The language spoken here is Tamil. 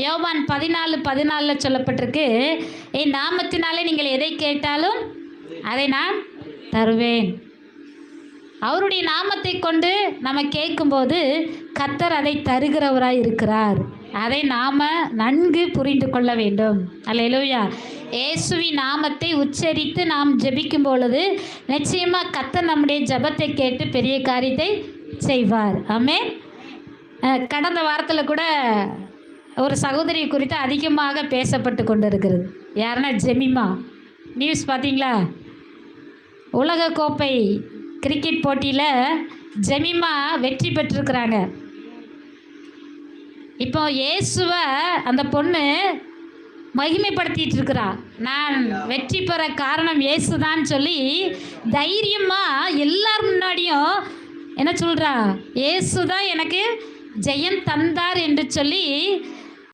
யோவான் 14:14 சொல்லப்பட்டிருக்கு, என் நாமத்தினாலே நீங்கள் எதை கேட்டாலும் அதை நான் தருவேன். அவருடைய நாமத்தை கொண்டு நம்ம கேட்கும்போது கர்த்தர் அதை தருகிறவராய் இருக்கிறார். அதை நாம் நன்கு புரிந்து கொள்ள வேண்டும். அல்லேலூயா. இயேசுவின் நாமத்தை உச்சரித்து நாம் ஜெபிக்கும் பொழுது நிச்சயமாக கர்த்தர் நம்முடைய ஜெபத்தை கேட்டு பெரிய காரியத்தை செய்வார். ஆமென். கடந்த வாரத்தில் கூட ஒரு சகோதரி குறித்து அதிகமாக பேசப்பட்டு கொண்டு இருக்கிறது. யாருன்னா ஜெமிமா. நியூஸ் பார்த்தீங்களா? உலக கோப்பை கிரிக்கெட் போட்டியில் ஜெமிமா வெற்றி பெற்றிருக்கிறாங்க. இப்போ இயேசுவை அந்த பொண்ணு மகிமைப்படுத்திட்டு இருக்கிறா. நான் வெற்றி பெற காரணம் இயேசுதான் சொல்லி தைரியமாக எல்லார் முன்னாடியும் என்ன சொல்கிறா? இயேசு தான் எனக்கு ஜெயம் தந்தார் என்று சொல்லி